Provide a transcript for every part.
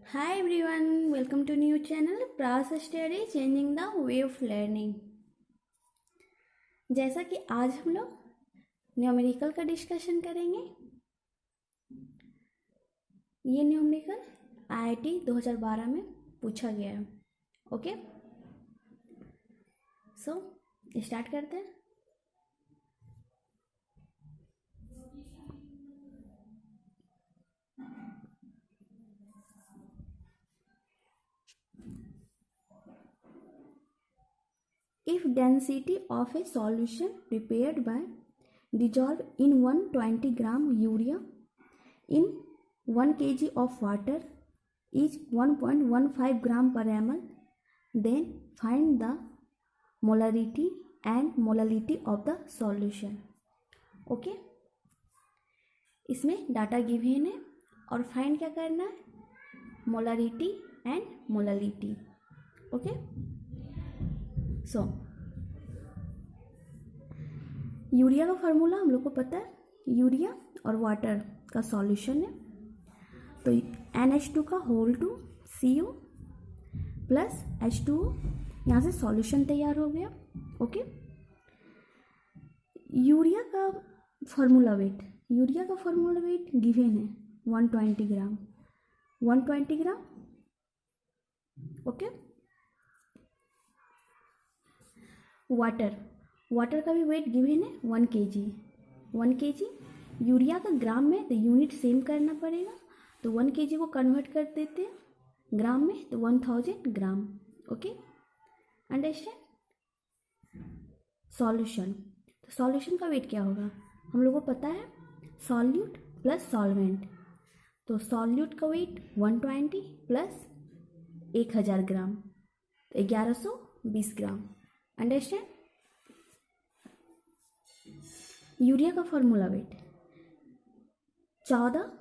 Hi everyone, welcome to new channel Pras Study Changing the Way of Learning। जैसा कि आज हम लोग न्यूमेरिकल का डिस्कशन करेंगे। ये न्यूमेरिकल IIT 2012 में पूछा गया है। ओके, सो स्टार्ट करते हैं। If density of a solution prepared by dissolved in 120 gram urea in 1 kg of water is 1.15 gram per ml, then find the molarity and molality of the solution। Okay, इसमें data given है और find क्या करना है, molarity and molality. Okay, so urea का formula हम लोग को पता है, यूरिया और वाटर का सॉल्यूशन है, तो NH2 का whole to CO plus H2O, यहाँ से सॉल्यूशन तैयार हो गया। ओके, यूरिया का फार्मूला वेट गिवन है 120 ग्राम। ओके, वाटर का भी वेट गिवन है 1 kg। यूरिया का ग्राम में तो यूनिट सेम करना पड़ेगा, तो 1 kg को कन्वर्ट कर देते हैं ग्राम में, तो 1000 ग्राम। Okay, understand. सॉल्यूशन, तो सॉल्यूशन का वेट क्या होगा, हम लोगों को पता है, सॉल्यूट प्लस सॉल्वेंट, तो सॉल्यूट का वेट 120 प्लस 1000 ग्राम, तो 1120 ग्राम। अंडरस्टैंड। यूरिया का formula weight 14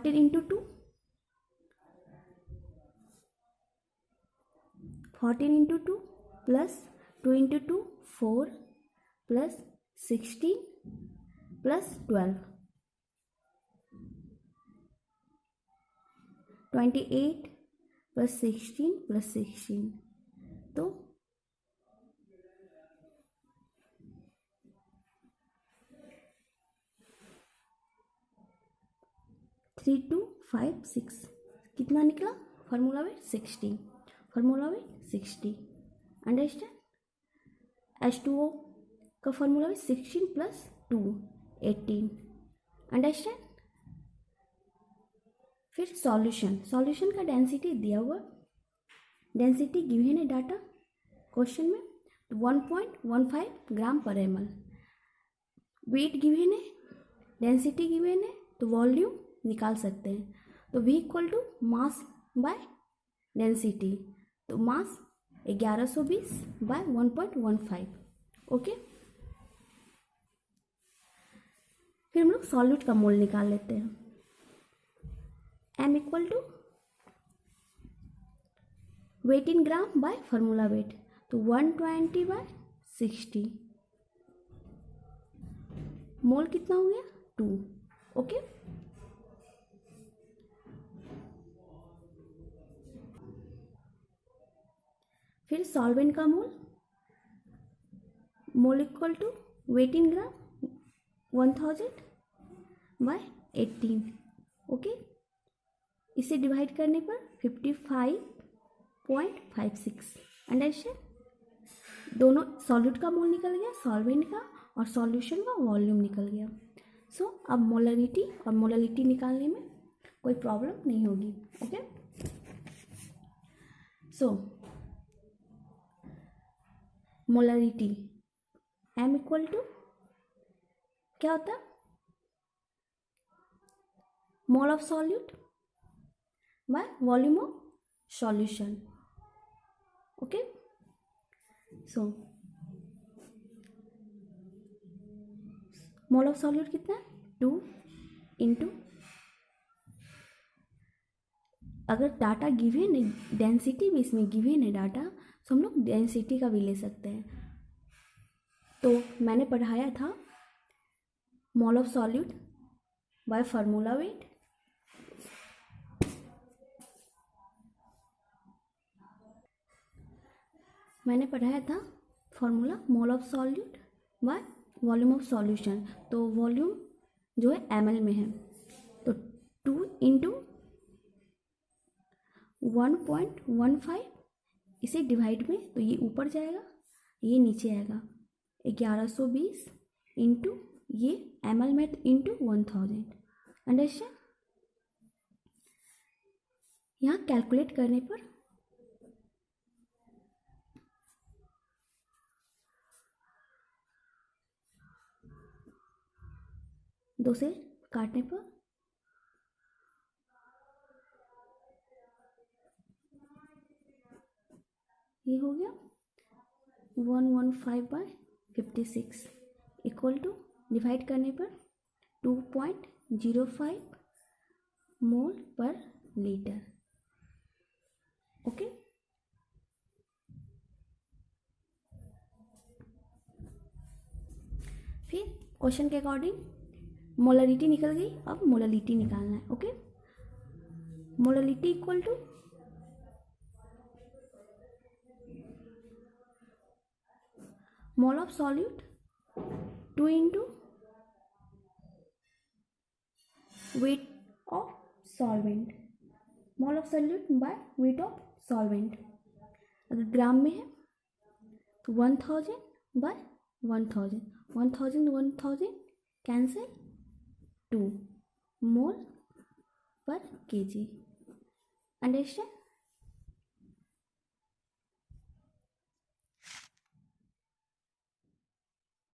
into 2 plus 2 into 2 4 plus 16 plus 12 28 plus 16 plus 16, तो 3256 कितना निकला, फार्मूला वेट 60। अंडरस्टैंड। H2O का फार्मूला वेट 16 प्लस 2 18। अंडरस्टैंड। फिर सॉल्यूशन का डेंसिटी दिया हुआ, डेंसिटी गिवन है डाटा क्वेश्चन में, तो 1.15 gram per ml। Weight given है, डेंसिटी गिवन है, तो वॉल्यूम निकाल सकते हैं, तो V equal to mass by density, तो मास 1120 बाय 1.15। ओके, फिर हम लोग सॉल्यूट का मोल निकाल लेते हैं। M equal to weight in gram by formula weight, तो 120 बाय 60, मोल कितना हो गया 2। ओके, फिर सॉल्वेंट का mole equal to weight in gram 1000 by 18। Okay, इसे डिवाइड करने पर 55.56। अंडरस्टैंड। दोनों सॉल्यूट का मोल निकल गया, सॉल्वेंट का, और सॉल्यूशन का वॉल्यूम निकल गया। सो अब मोलरिटी और मोलालिटी निकालने में कोई प्रॉब्लम नहीं होगी। Okay, so molarity M equal to क्या होता है, mole of solute by volume of solution. Okay, so mole of solute कितना है 2 इंटू, अगर डाटा गिवन है, डेंसिटी भी इसमें गिवन है डाटा, तो हम लोग डेंसिटी का भी ले सकते हैं। तो मैंने पढ़ाया था मोल of solute bye formula wait मैंने पढ़ाया था formula mole of solute by volume of solution. तो वॉल्यूम जो है ml में है, तो 2 इंटू 1.15, इसे डिवाइड में तो ये ऊपर जाएगा, ये नीचे आएगा। 1120 इंटू ये ml में इंटू 1000। अंडरस्टैंड? यहाँ कैलकुलेट करने पर दो से काटने पर ये हो गया 115/56 इक्वल टू, डिवाइड करने पर 2.05 मोल पर लीटर। ओके, फिर क्वेश्चन के अकॉर्डिंग मोलरिटी निकल गई, अब मोलरिटी निकालना है। Okay, molarity equal to mole of solute 2 into weight of solvent, mole of solute by weight of solvent. अगर ग्राम में है तो 1000 बाय 1000, 1000 कैंसिल, 2 मोल पर केजी। अंडरस्टैंड?